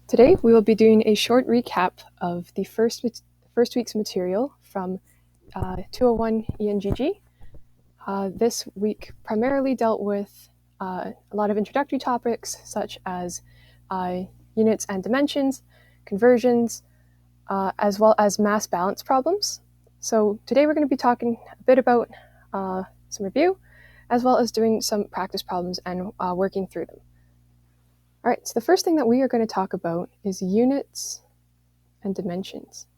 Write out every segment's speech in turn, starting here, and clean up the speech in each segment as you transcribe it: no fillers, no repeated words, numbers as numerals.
Today we will be doing a short recap of the first week's material from 201 ENGG. This week primarily dealt with a lot of introductory topics such as units and dimensions, conversions, as well as mass balance problems. So today we're going to be talking a bit about some review, as well as doing some practice problems and working through them. All right, so the first thing that we are going to talk about is units and dimensions.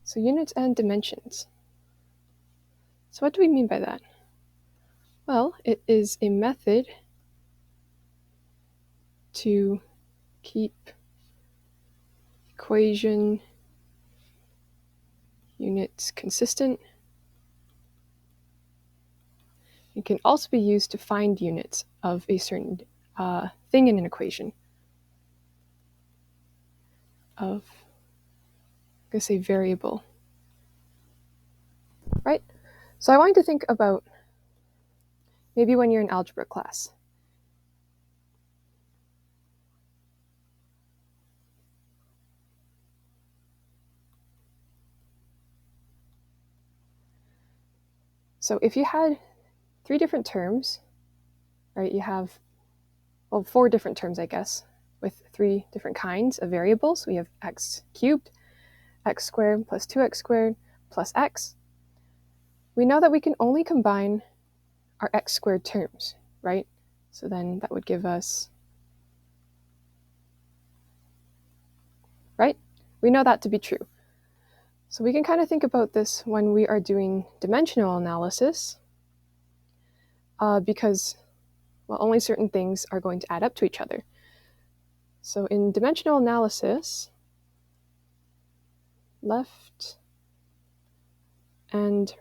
So units and dimensions. So what do we mean by that? Well, it is a method to keep equation units consistent. It can also be used to find units of a certain thing in an equation. Of, I'm going to say variable. Right? So I want you to think about maybe when you're in algebra class. So if you had three different terms, right, you have, well, four different terms, I guess, with three different kinds of variables. We have x cubed, x squared plus 2x squared plus x. We know that we can only combine our x squared terms, right? So then that would give us, right? We know that to be true. So we can kind of think about this when we are doing dimensional analysis, because, well, only certain things are going to add up to each other. So in dimensional analysis, left and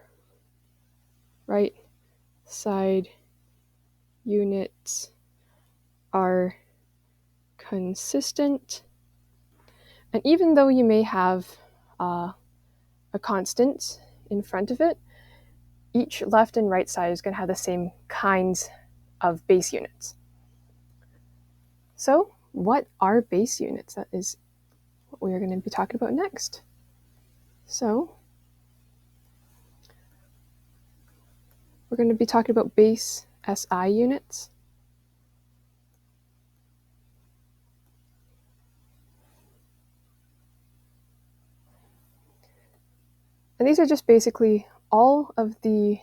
right side units are consistent. And even though you may have a constant in front of it, each left and right side is going to have the same kinds of base units. So what are base units? That is what we are going to be talking about next. So we're going to be talking about base SI units. And these are just basically all of the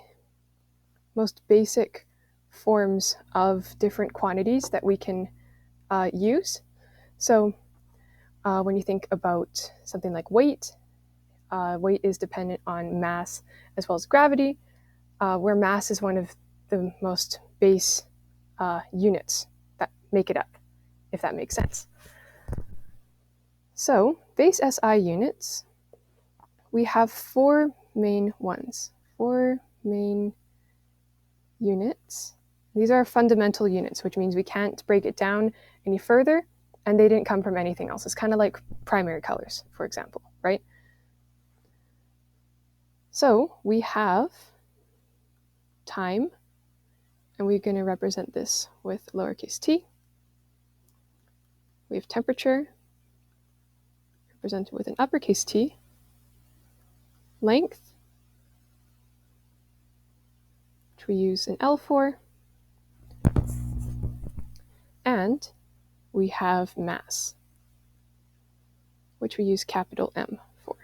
most basic forms of different quantities that we can use. So when you think about something like weight, weight is dependent on mass as well as gravity, where mass is one of the most base units that make it up, if that makes sense. So base SI units, we have four main ones, four main units. These are fundamental units, which means we can't break it down any further, and they didn't come from anything else. It's kind of like primary colors, for example, right? So we have time, and we're going to represent this with lowercase t. We have temperature, represented with an uppercase T. Length, which we use an L for. And we have mass, which we use capital M for.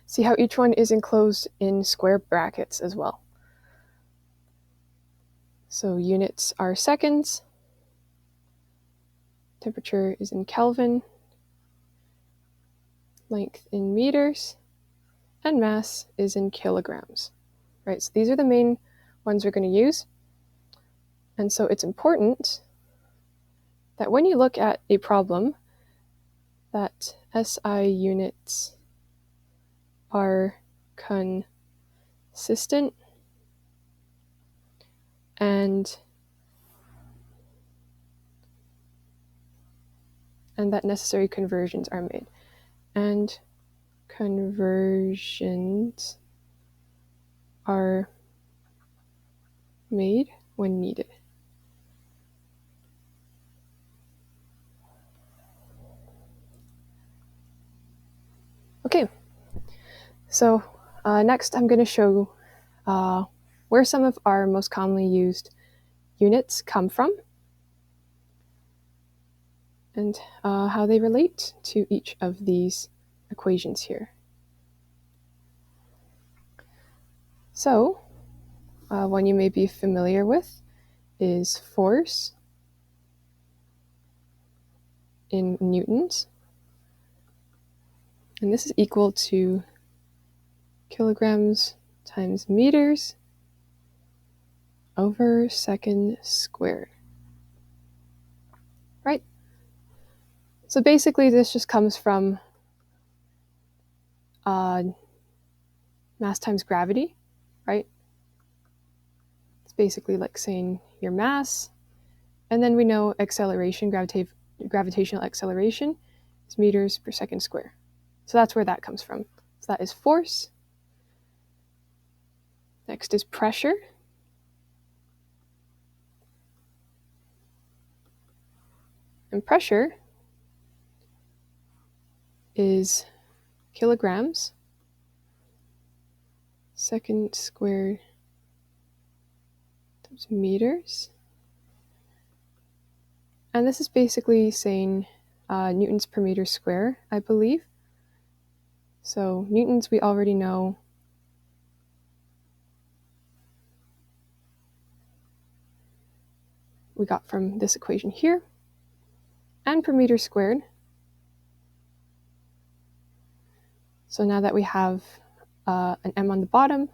See how each one is enclosed in square brackets as well. So units are seconds, temperature is in Kelvin, length in meters, and mass is in kilograms, right? So these are the main ones we're going to use. And so it's important that when you look at a problem, that SI units are consistent and that necessary conversions are made. And conversions are made when needed. Okay, so next I'm going to show where some of our most commonly used units come from and how they relate to each of these equations here. So one you may be familiar with is force in newtons, and this is equal to kilograms times meters over second squared. Right? So basically this just comes from mass times gravity, right? It's basically like saying your mass, and then we know acceleration, gravitational acceleration is meters per second square. So that's where that comes from. So that is force. Next is pressure. And pressure is kilograms second squared times meters. And this is basically saying newtons per meter square, I believe. So newtons we already know. We got from this equation here. And per meter squared. So now that we have an m on the bottom,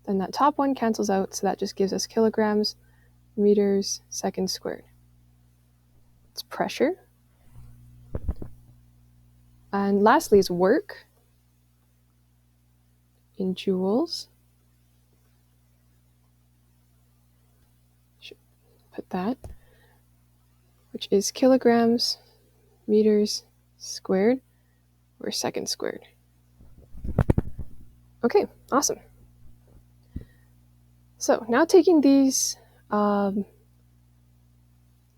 then that top one cancels out, so that just gives us kilograms meters second squared. It's pressure. And lastly is work in joules. Should put that, which is kilograms meters squared or second squared. Okay, awesome. So now taking these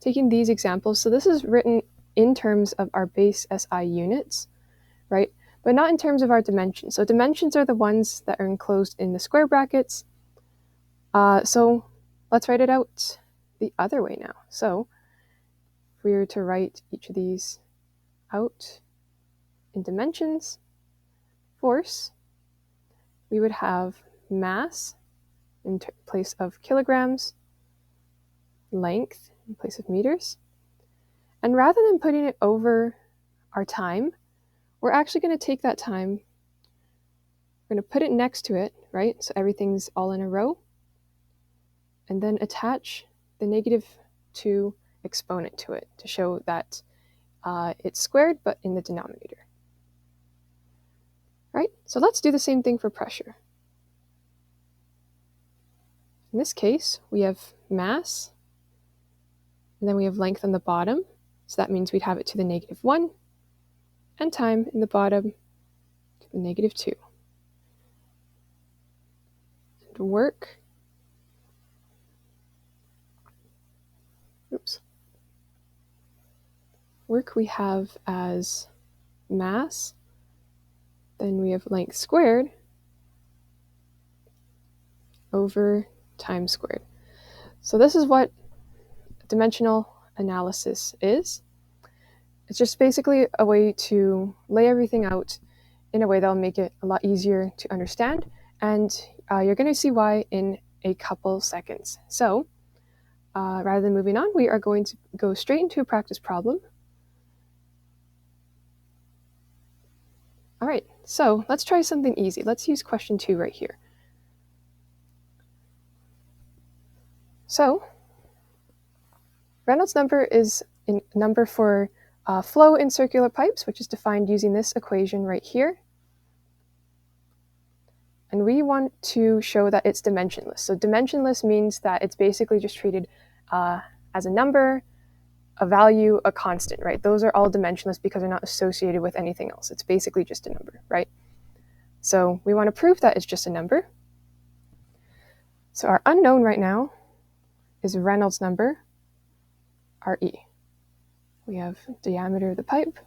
examples, so this is written in terms of our base SI units, right? But not in terms of our dimensions. So dimensions are the ones that are enclosed in the square brackets. So let's write it out the other way now. So if we were to write each of these out in dimensions, force, we would have mass in place of kilograms, length in place of meters. And rather than putting it over our time, we're actually going to take that time, we're going to put it next to it, right? So everything's all in a row, and then attach the -2 exponent to it to show that it's squared, but in the denominator. Right? So let's do the same thing for pressure. In this case, we have mass, and then we have length on the bottom. So that means we'd have it to the -1, and time in the bottom to the -2. And work, work we have as mass, then we have length squared over time squared. So this is what dimensional analysis is. It's just basically a way to lay everything out in a way that'll make it a lot easier to understand, and you're going to see why in a couple seconds. So rather than moving on, we are going to go straight into a practice problem. All right, so let's try something easy. Let's use question 2 right here. So Reynolds number is a number for flow in circular pipes, which is defined using this equation right here. And we want to show that it's dimensionless. So dimensionless means that it's basically just treated as a number, a value, a constant, right? Those are all dimensionless because they're not associated with anything else. It's basically just a number, right? So we want to prove that it's just a number. So our unknown right now is Reynolds number, RE. We have diameter of the pipe.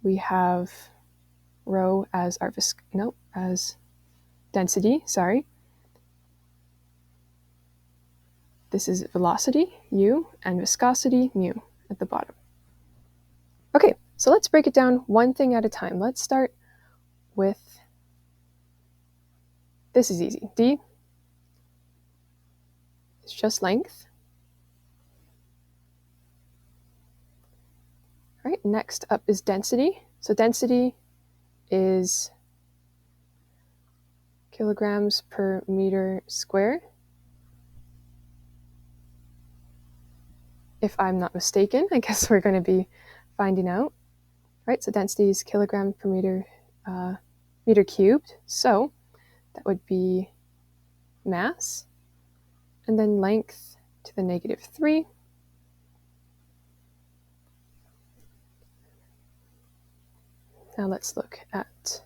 We have rho as our as density, sorry. This is velocity, u, and viscosity, mu, at the bottom. Okay, so let's break it down one thing at a time. Let's start with, this is easy. D is just length. All right, next up is density. So density is kilograms per meter squared, if I'm not mistaken. I guess we're going to be finding out. Right, so density is kilogram per meter, meter cubed. So that would be mass, and then length to the -3. Now let's look at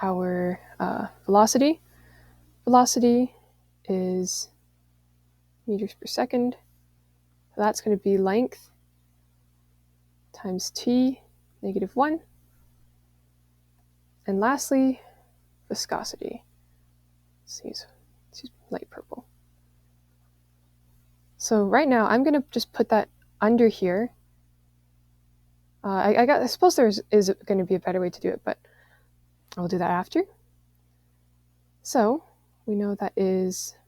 our velocity. Velocity is meters per second. So that's going to be length times t, -1. And lastly, viscosity. Let's use light purple. So right now, I'm going to just put that under here. I suppose there is going to be a better way to do it, but I'll do that after. So we know that is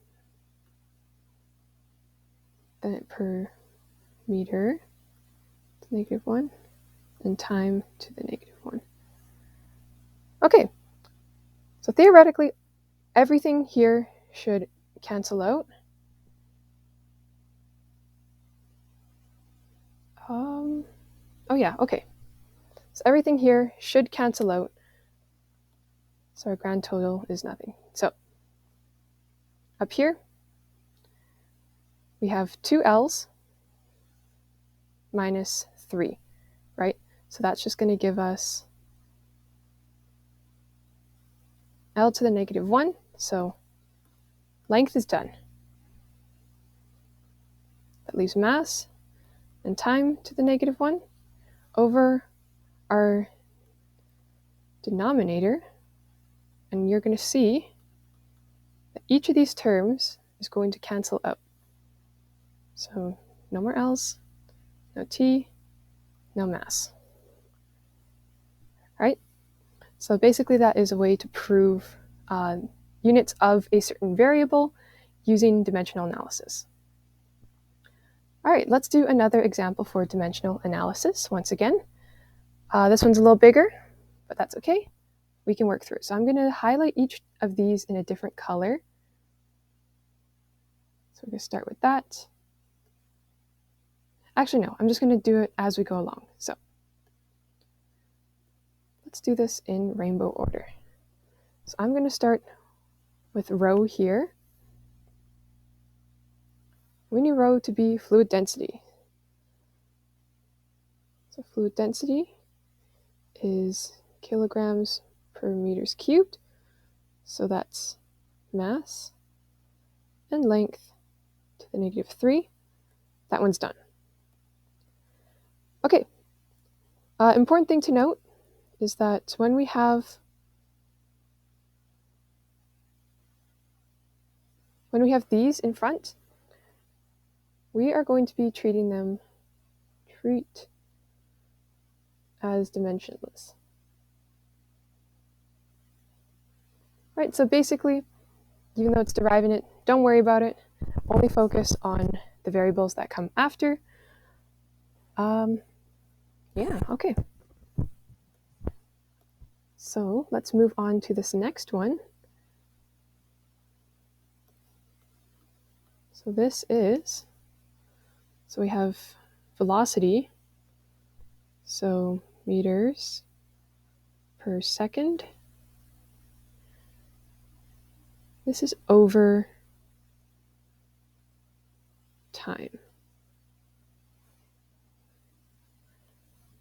per meter to -1 and time to the -1. Okay, so theoretically, everything here should cancel out. Oh yeah, okay. So everything here should cancel out. So our grand total is nothing. So up here, we have 2 L's minus 3, right? So that's just going to give us L to the -1. So length is done. That leaves mass and time to the -1 over our denominator. And you're going to see that each of these terms is going to cancel out. So no more L's, no T, no mass. Right? So basically that is a way to prove units of a certain variable using dimensional analysis. All right, let's do another example for dimensional analysis once again. This one's a little bigger, but that's okay. We can work through it. So I'm going to highlight each of these in a different color. So we're going to start with that. Actually, no, I'm just going to do it as we go along. So let's do this in rainbow order. So I'm going to start with rho here. We need rho to be fluid density. So fluid density is kilograms per meters cubed. So that's mass and length to the -3. That one's done. Okay. Important thing to note is that when we have these in front, we are going to be treating them as dimensionless. Right, so basically, even though it's deriving it, don't worry about it. Only focus on the variables that come after. Yeah, okay. So let's move on to this next one. So this is, so we have velocity, so meters per second. This is over time.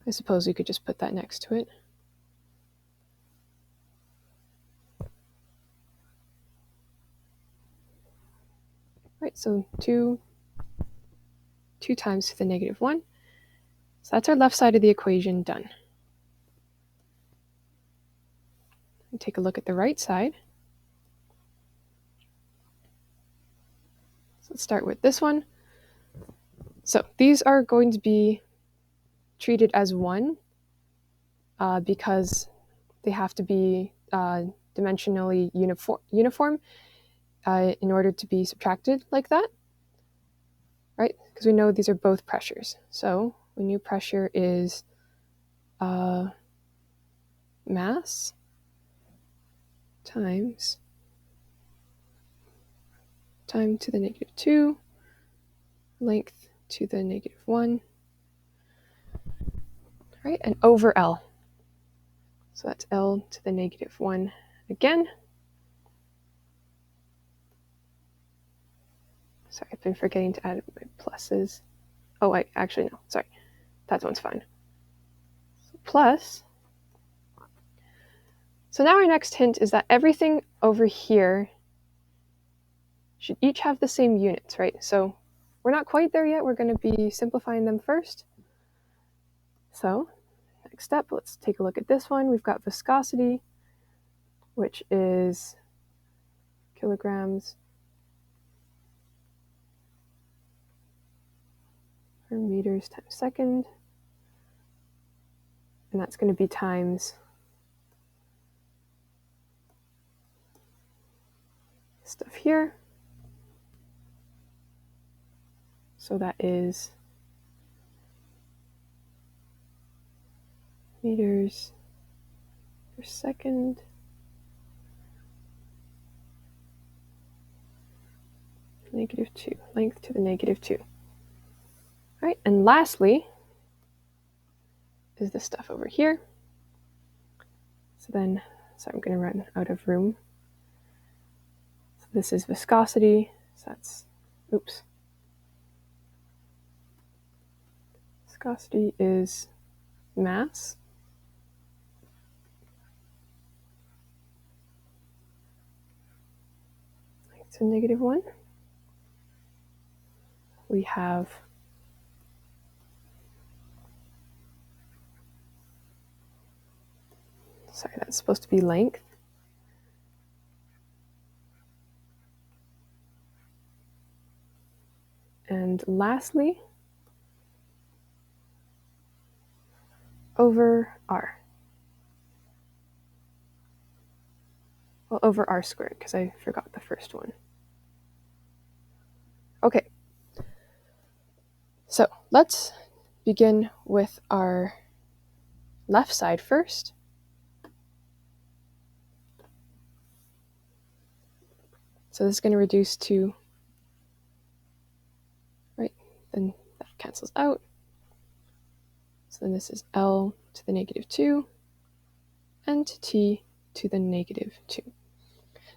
I suppose we could just put that next to it. right? So 2 times to the negative 1. So that's our left side of the equation done. And take a look at the right side. So let's start with this one. So these are going to be treated as 1 because they have to be dimensionally uniform in order to be subtracted like that, right? Because we know these are both pressures. So when new pressure is mass times time to the negative 2, length to the negative 1, right? And over L. So that's L to the negative 1 again. Sorry, I've been forgetting to add my pluses. Oh, actually, no, sorry. That one's fine. So plus. So now our next hint is that everything over here should each have the same units, right? So we're not quite there yet. We're going to be simplifying them first. So next step, let's take a look at this one. We've got viscosity, which is kilograms per meters times second. And that's going to be times stuff here. So that is meters per second negative 2, length to the negative 2. All right, and lastly is this stuff over here. So then, sorry, I'm going to run out of room. So this is viscosity. So that's, oops. Viscosity is mass. Length to negative 1. We have sorry, that's supposed to be length. And lastly, over R. Well, over R squared, because I forgot the first one. Okay, so let's begin with our left side first. So this is going to reduce to, right, then that cancels out. So then this is L to the negative 2 and T to the negative 2.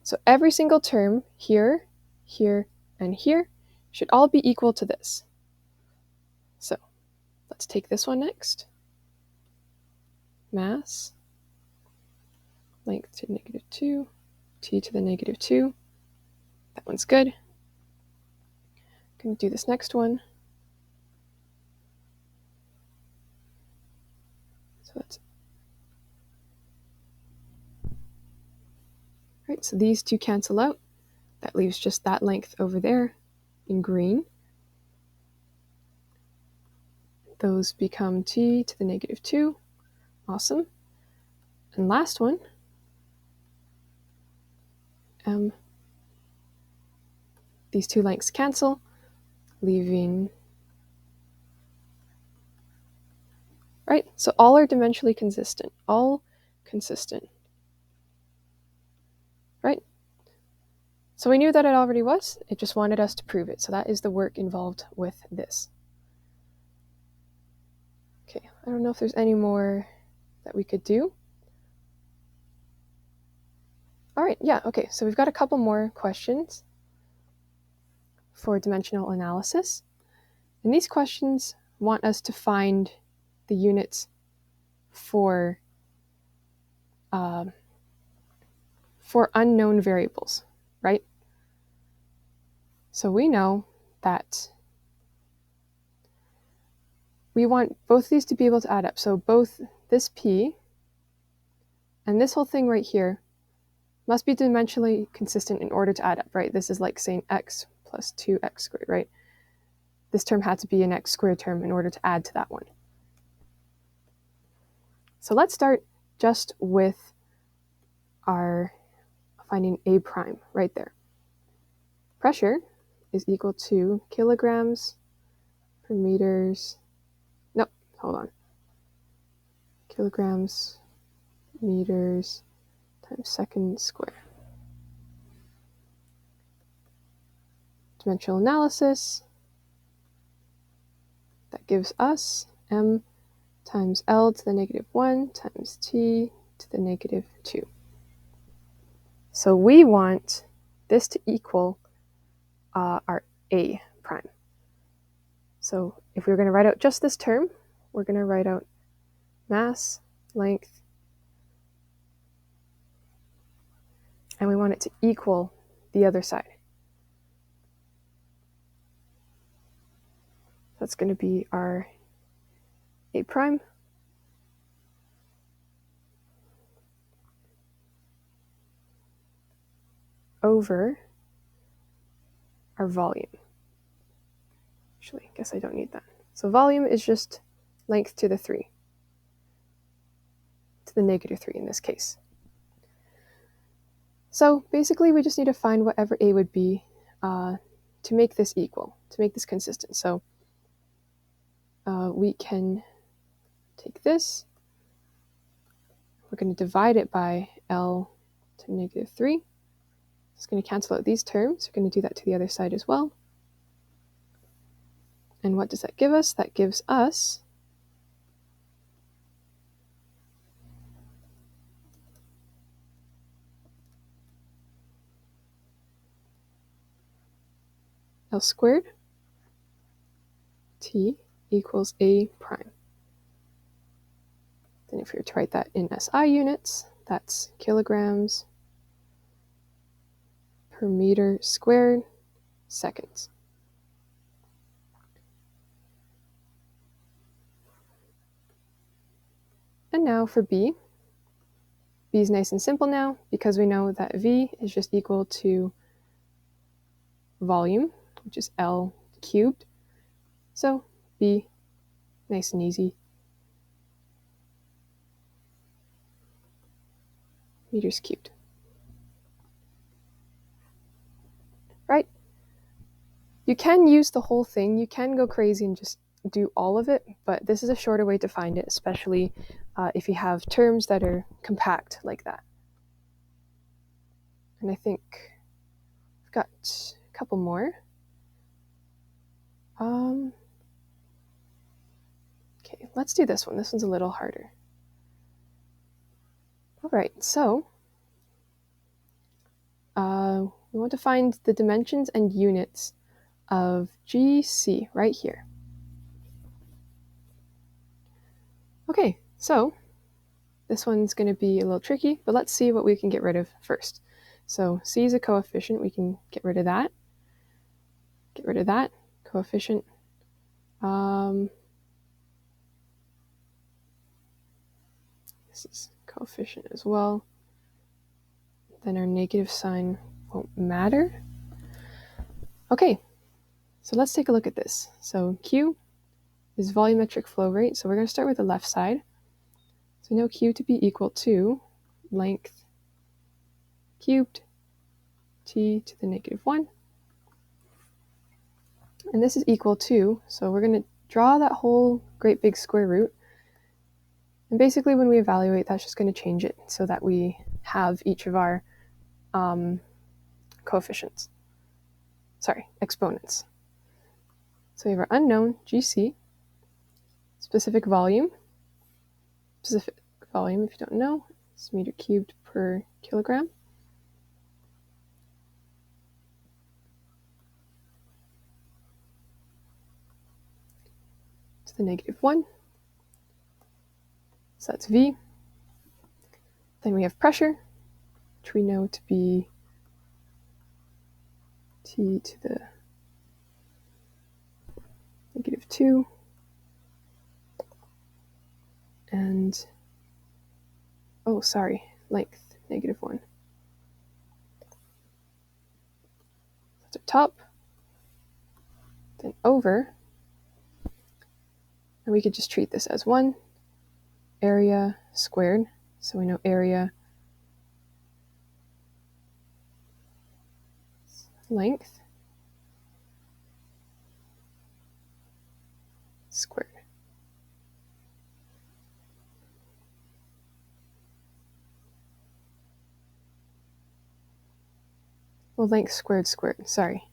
So every single term here, here, and here should all be equal to this. So let's take this one next. Mass, length to negative 2, T to the negative 2. That one's good. I'm going to do this next one. So that's right. So these two cancel out. That leaves just that length over there in green. Those become T to the negative 2. Awesome. And last one, these two lengths cancel, leaving, right? So all are dimensionally consistent, all consistent, right? So we knew that it already was, it just wanted us to prove it. So that is the work involved with this. Okay, I don't know if there's any more that we could do. All right, yeah, okay, so we've got a couple more questions for dimensional analysis. And these questions want us to find the units for unknown variables, right? So we know that we want both these to be able to add up. So both this P and this whole thing right here must be dimensionally consistent in order to add up, right? This is like saying x plus 2x squared, right? This term had to be an x squared term in order to add to that one. So let's start just with our finding A prime right there. Pressure is equal to kilograms per meters, nope, hold on. Kilograms, meters, times seconds squared. Dimensional analysis, that gives us m times L to the negative 1 times T to the negative 2. So we want this to equal our A prime. So if we were going to write out just this term, we're going to write out mass, length, and we want it to equal the other side. That's going to be our A prime over our volume. Actually, I guess I don't need that. So volume is just length to the 3, to the negative 3 in this case. So basically we just need to find whatever A would be to make this equal, to make this consistent. So we can take this, we're going to divide it by L to the negative 3. It's going to cancel out these terms. We're going to do that to the other side as well. And what does that give us? That gives us L squared T equals A prime. Then if we were to write that in SI units, that's kilograms per meter squared seconds. And now for B. B is nice and simple now because we know that V is just equal to volume, which is L cubed. So B, nice and easy. Meters cubed. Right? You can use the whole thing. You can go crazy and just do all of it, but this is a shorter way to find it, especially if you have terms that are compact like that. And I think I've got a couple more. Okay, let's do this one. This one's a little harder. All right, so we want to find the dimensions and units of GC right here. Okay, so this one's going to be a little tricky, but let's see what we can get rid of first. So C is a coefficient. We can get rid of that. Get rid of that coefficient. This is coefficient as well. Then our negative sign won't matter. Okay, so let's take a look at this. So Q is volumetric flow rate. So we're going to start with the left side. So we know Q to be equal to length cubed T to the negative 1. And this is equal to, so we're going to draw that whole great big square root. And basically when we evaluate, that's just going to change it so that we have each of our coefficients. Sorry, exponents. So we have our unknown, GC, specific volume. Specific volume, if you don't know, is meter cubed per kilogram. To the negative 1. So that's V. Then we have pressure, which we know to be T to the -2, and, oh, sorry, length, -1. That's our top, then over, and we could just treat this as 1 area squared, so we know area length squared. Well, length squared, sorry.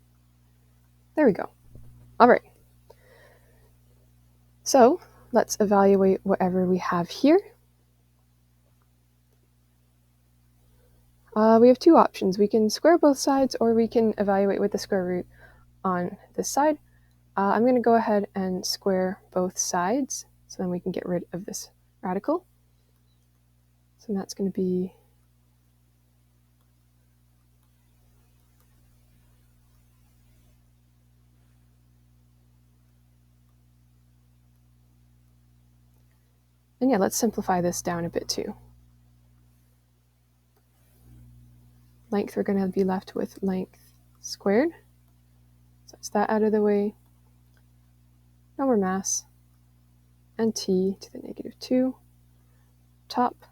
There we go. All right. So let's evaluate whatever we have here. We have 2 options. We can square both sides, or we can evaluate with the square root on this side. I'm going to go ahead and square both sides, so then we can get rid of this radical. So that's going to be and yeah, let's simplify this down a bit too. Length, we're going to be left with length squared. So that's that out of the way. No more mass. And t to the -2 top.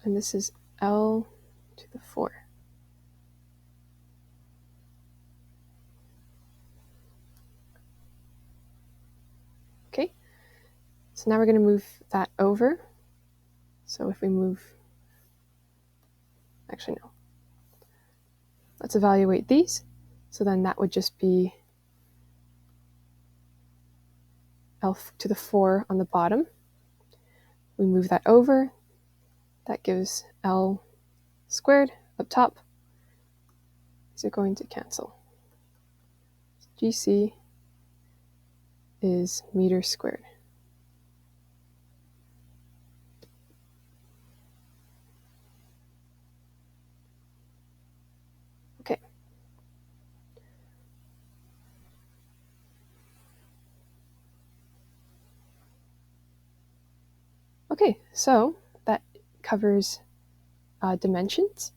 And this is L to the 4. Okay, so now we're going to move that over. So if we move, actually no, let's evaluate these. So then that would just be L to the 4 on the bottom. We move that over. That gives L squared up top. These are going to cancel. GC is meter squared. Okay. Okay, so that covers dimensions.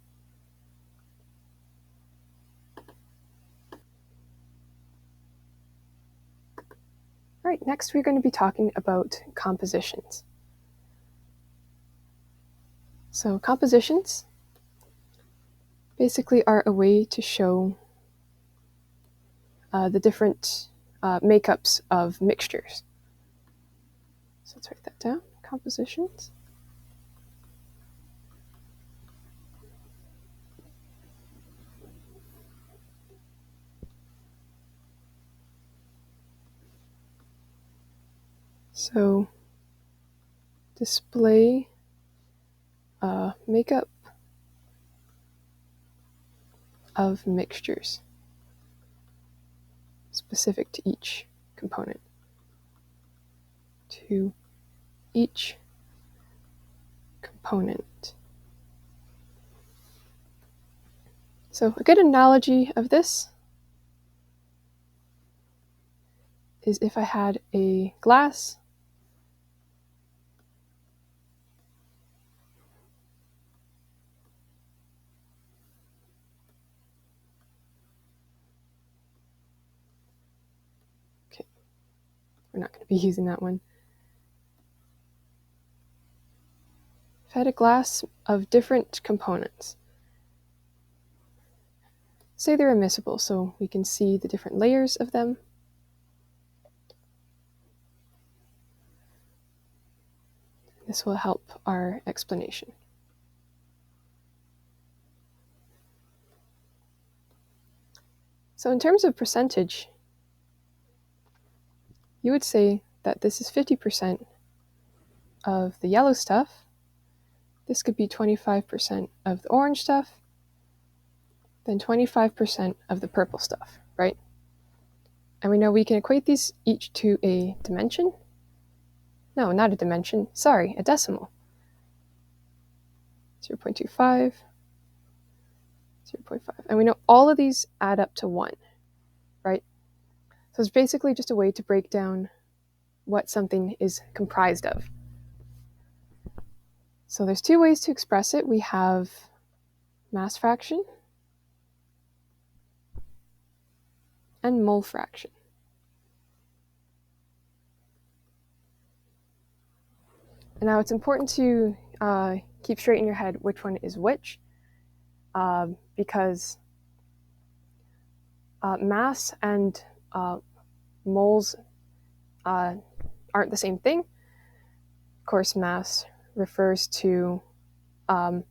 All right, next we're going to be talking about compositions. So compositions basically are a way to show the different makeups of mixtures. So let's write that down, compositions. So display makeup of mixtures specific to each component. To each component. So a good analogy of this is if I had a glass we're not going to be using that one. If I had a glass of different components, say they're immiscible, so we can see the different layers of them. This will help our explanation. So in terms of percentage, you would say that this is 50% of the yellow stuff. This could be 25% of the orange stuff, then 25% of the purple stuff, right? And we know we can equate these each to a dimension. No, not a dimension, sorry, a decimal. 0.25, 0.5. And we know all of these add up to 1, right? So So it's basically just a way to break down what something is comprised of. So there's two ways to express it. We have mass fraction and mole fraction. And now it's important to keep straight in your head which one is which, because mass and moles aren't the same thing. Of course, mass refers to, the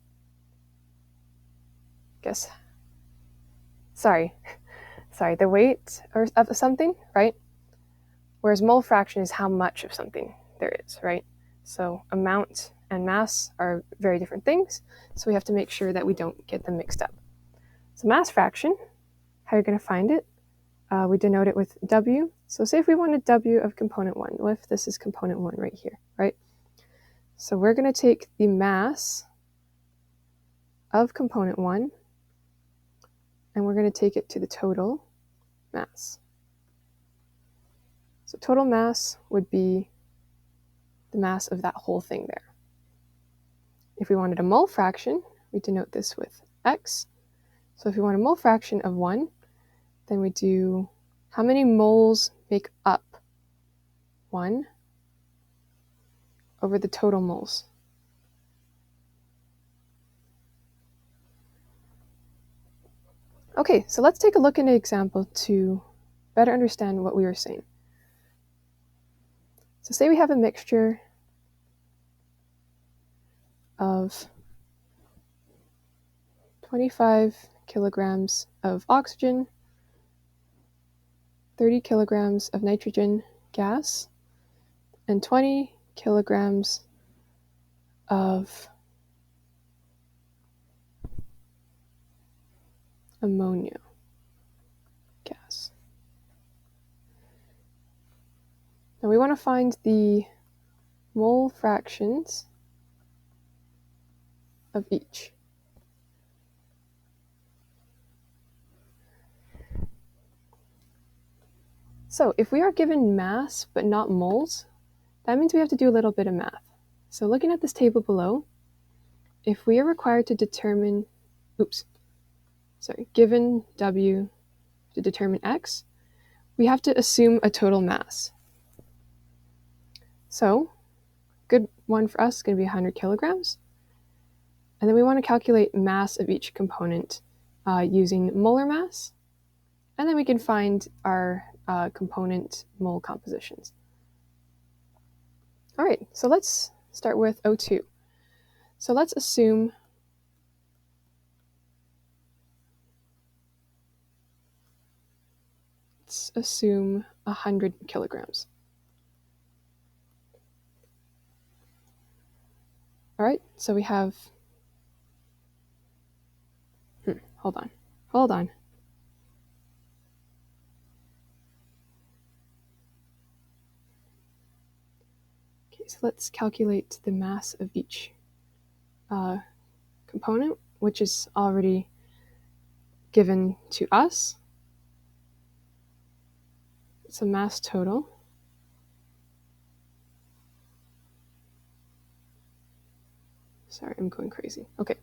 weight of something, right? Whereas mole fraction is how much of something there is, right? So amount and mass are very different things, so we have to make sure that we don't get them mixed up. So mass fraction, how you're going to find it, we denote it with W. So say if we wanted W of component 1, what if this is component 1 right here, right? So we're going to take the mass of component 1, and we're going to take it to the total mass. So total mass would be the mass of that whole thing there. If we wanted a mole fraction, we denote this with X. So if we want a mole fraction of 1, then we do how many moles make up 1 over the total moles. Okay, so let's take a look at an example to better understand what we were saying. So say we have a mixture of 25 kilograms of oxygen, 30 kilograms of nitrogen gas, and 20 kilograms of ammonia gas. Now we want to find the mole fractions of each. So if we are given mass but not moles, that means we have to do a little bit of math. So looking at this table below, if we are required to determine, given W to determine X, we have to assume a total mass. So good one for us is going to be 100 kilograms. And then we want to calculate mass of each component using molar mass. And then we can find our component mole compositions. All right, so let's start with O2. So let's assume let's assume 100 kilograms. All right, so we have, hold on. Okay, so let's calculate the mass of each component, which is already given to us. It's a mass total. Sorry, I'm going crazy. Okay.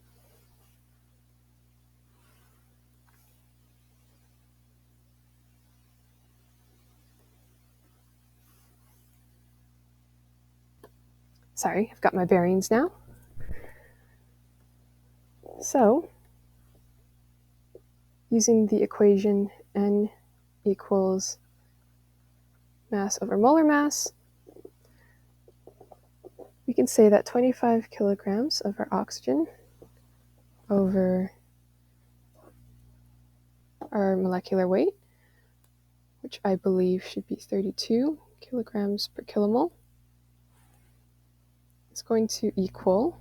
Sorry, I've got my bearings now. So, using the equation N equals mass over molar mass, we can say that 25 kilograms of our oxygen over our molecular weight, which I believe should be 32 kilograms per kilomole, is going to equal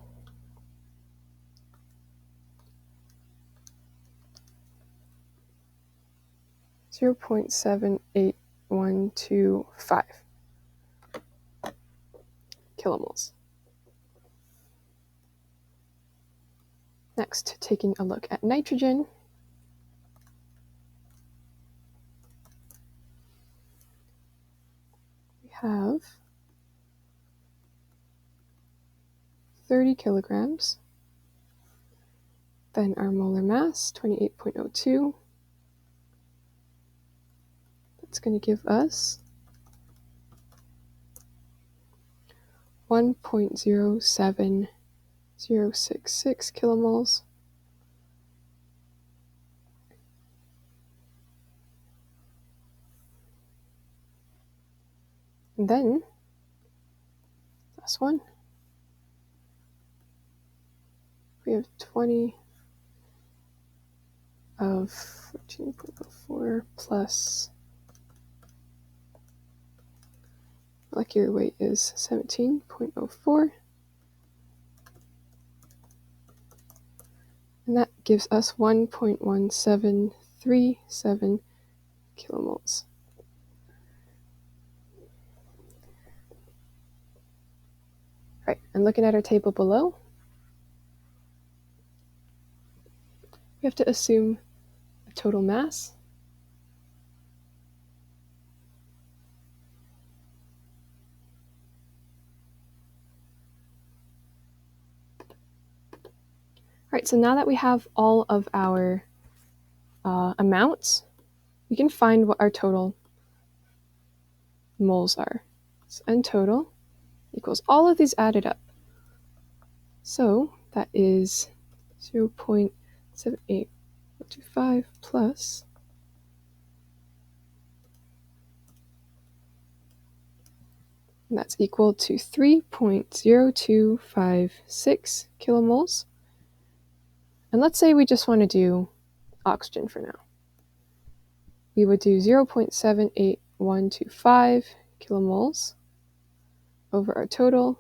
0.78125 kilomoles. Next, taking a look at nitrogen. 30 kilograms. Then our molar mass, 28.02. That's going to give us 1.07066 kilomoles. And then, last one, we have 20 of 14.04 plus molecular weight is 17.04. And that gives us 1.1737 kilomoles. Right, and looking at our table below, we have to assume a total mass Right, so now that we have all of our amounts, we can find what our total moles are. So N total equals all of these added up. So that is 0.78125 plus and that's equal to 3.0256 kilomoles. And let's say we just want to do oxygen for now. We would do 0.78125 kilomoles over our total.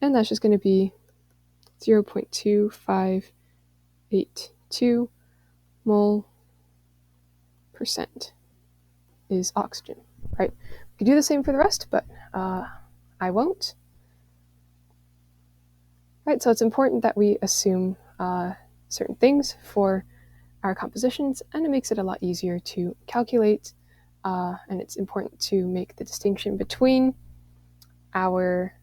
And that's just going to be 0.2582 mole percent is oxygen, right? We could do the same for the rest, but I won't. Right, so it's important that we assume certain things for our compositions, and it makes it a lot easier to calculate, and it's important to make the distinction between our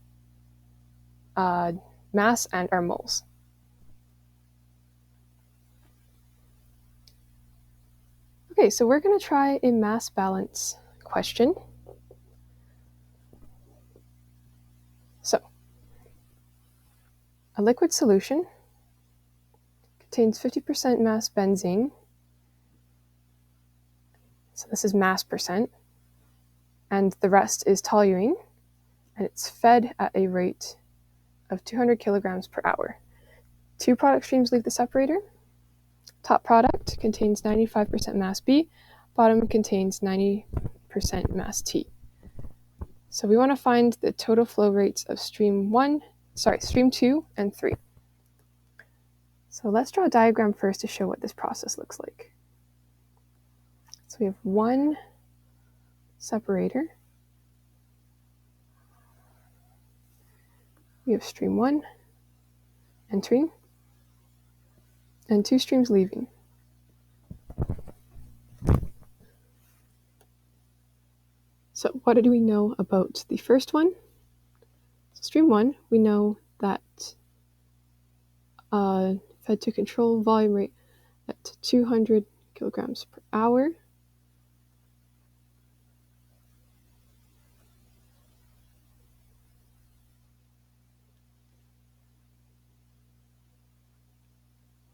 mass and our moles. Okay, so we're going to try a mass balance question. So, a liquid solution contains 50% mass benzene. So this is mass percent. And the rest is toluene, and it's fed at a rate of 200 kilograms per hour. Two product streams leave the separator. Top product contains 95% mass B, bottom contains 90% mass T. So we want to find the total flow rates of stream 2 and 3. So let's draw a diagram first to show what this process looks like. So we have one separator. We have stream 1 entering, and 2 streams leaving. So what do we know about the first one? So stream 1, we know that fed to control volume rate at 200 kilograms per hour.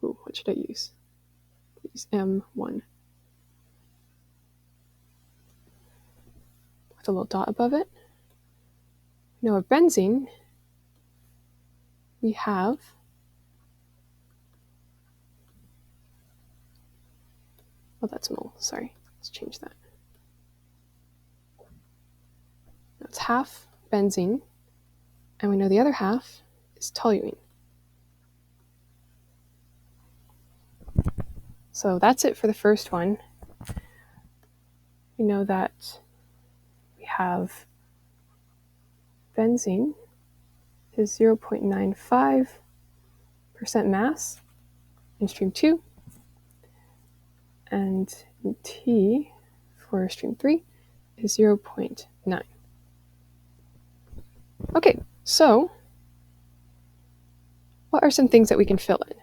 Ooh, what should I use? Use M1. With a little dot above it. Now with benzene, we have that's mole, sorry, let's change that. That's half benzene, and we know the other half is toluene. So that's it for the first one. We know that we have benzene is 0.95% mass in stream 2, and T for stream 3 is 0.9. Okay, so what are some things that we can fill in?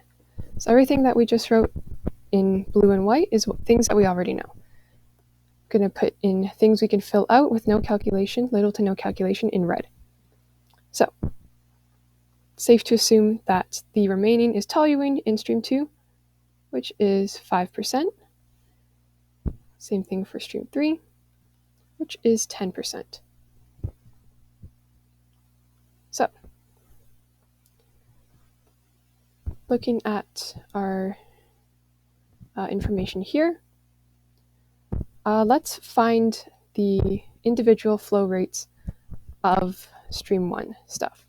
So everything that we just wrote in blue and white is things that we already know. I'm going to put in things we can fill out with no calculation, little to no calculation, in red. So safe to assume that the remaining is toluene in stream 2, which is 5%. Same thing for stream 3, which is 10%. So looking at our information here, let's find the individual flow rates of stream 1 stuff.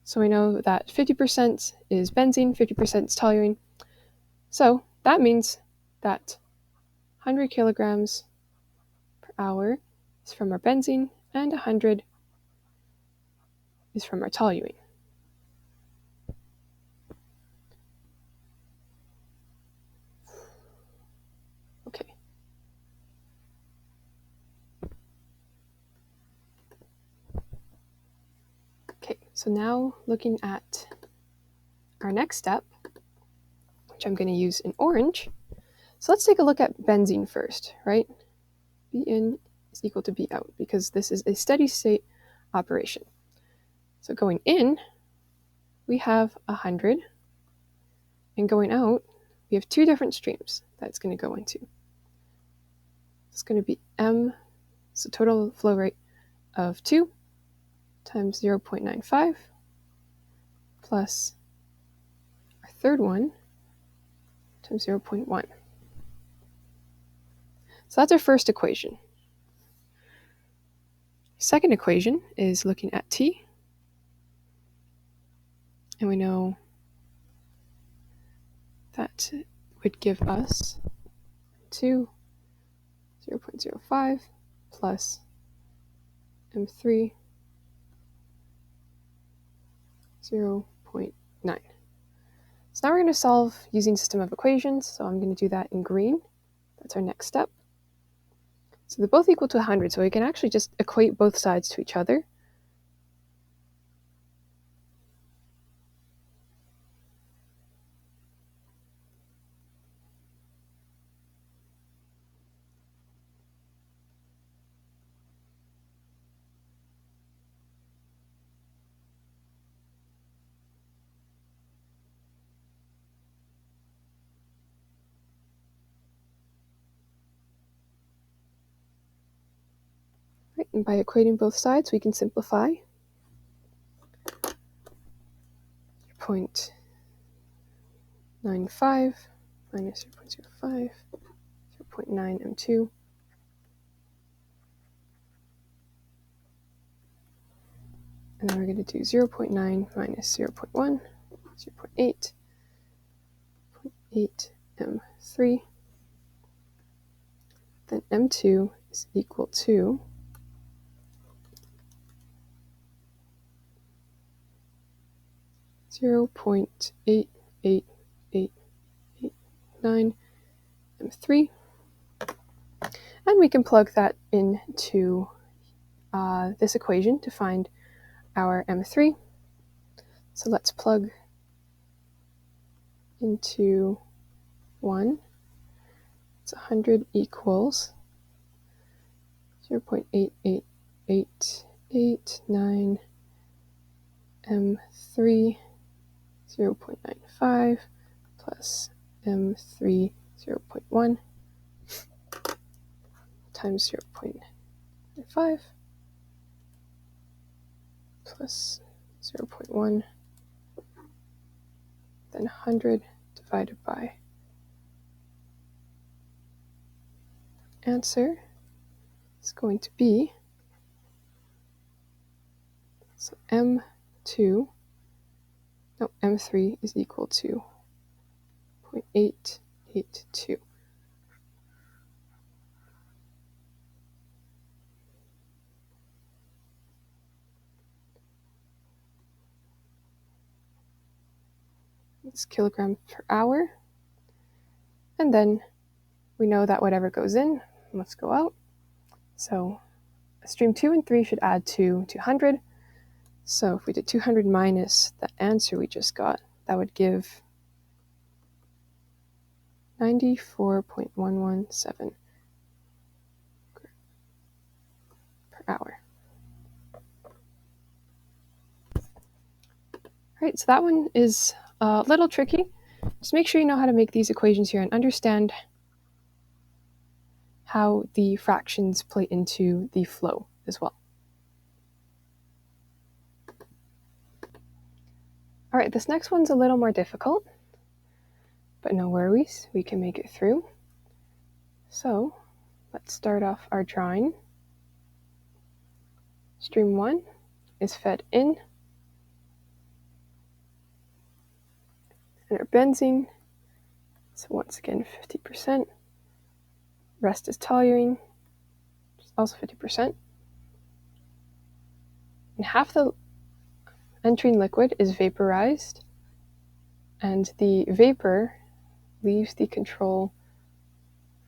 So we know that 50% is benzene, 50% is toluene. So that means that 100 kilograms per hour is from our benzene and 100 is from our toluene. Okay. Okay, so now looking at our next step, which I'm going to use in orange. So let's take a look at benzene first, right? B in is equal to B out because this is a steady state operation. So going in, we have 100, and going out, we have two different streams that it's going to go into. It's going to be M, so total flow rate of 2 times 0.95 plus our third one times 0.1. So that's our first equation. Second equation is looking at T, and we know that would give us 2, 0.05 plus M3, 0.9. So now we're going to solve using system of equations, so I'm going to do that in green. That's our next step. So they're both equal to 100, so we can actually just equate both sides to each other. Right, and by equating both sides, we can simplify. 0.95 minus 0.05, 0.9 M2. And then we're going to do 0.9 minus 0.1, 0.8, 0.8 M3. Then M2 is equal to 0.88889 M3. And we can plug that into this equation to find our M3. So let's plug into 1. It's 100 equals 0.88889 M3, 0.95 plus M3, 0.1 times 0.95 plus 0.1, then 100 divided by answer is going to be, so M3 is equal to 0.882. It's kilograms per hour. And then we know that whatever goes in must go out. So stream 2 and 3 should add to 200. So if we did 200 minus the answer we just got, that would give 94.117 per hour. All right, so that one is a little tricky. Just make sure you know how to make these equations here and understand how the fractions play into the flow as well. All right, this next one's a little more difficult, but no worries, we can make it through. So let's start off our drawing. Stream 1 is fed in, and our benzene, so once again 50%. Rest is toluene, which is also 50%. And half the entering liquid is vaporized, and the vapor leaves the control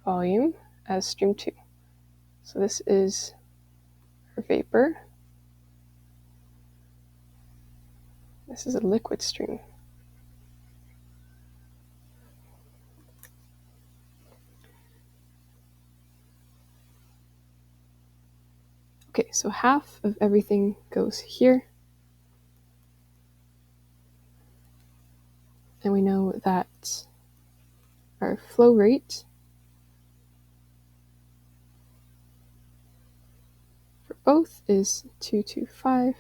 volume as stream 2. So this is our vapor. This is a liquid stream. Okay, so half of everything goes here. And we know that our flow rate for both is 225.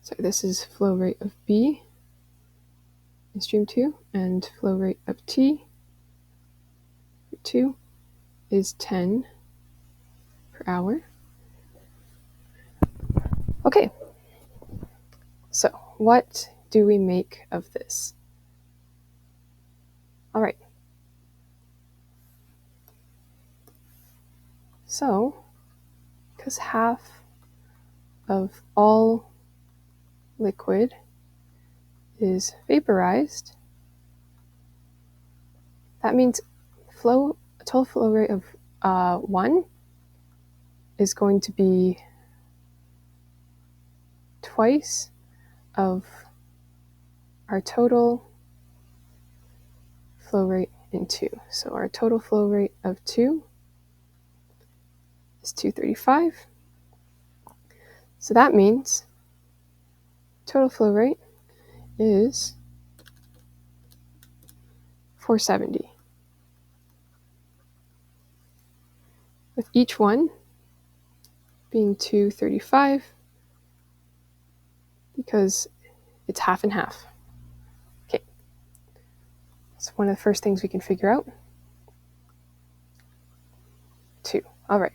So this is flow rate of B in stream 2, and flow rate of T for 2 is 10 per hour. Okay, so what do we make of this? All right. So, because half of all liquid is vaporized, that means total flow rate of 1 is going to be twice of our total flow rate in 2. So our total flow rate of 2 is 235. So that means total flow rate is 470. With each one being 235 because it's half and half. Okay, so one of the first things we can figure out. 2, all right.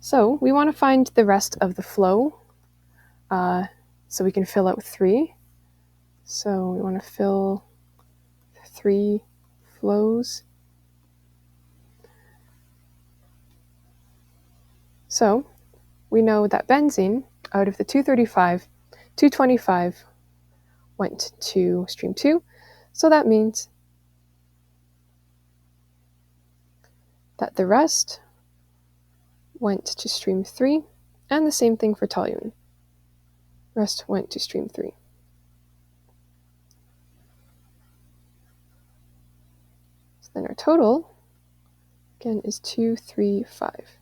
So we want to find the rest of the flow, so we can fill out 3. So we want to fill 3 flows. So we know that benzene, out of the 235, 225 went to stream 2. So that means that the rest went to stream 3, and the same thing for toluene. Rest went to stream 3. So then our total, again, is 235.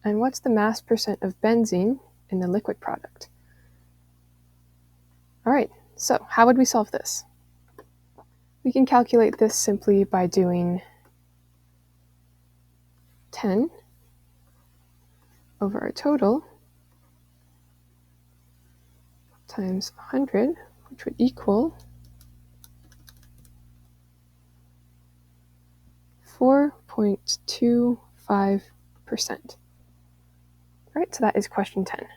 And what's the mass percent of benzene in the liquid product? All right, so how would we solve this? We can calculate this simply by doing 10 over our total times 100, which would equal 4.25%. All right, so that is question 10.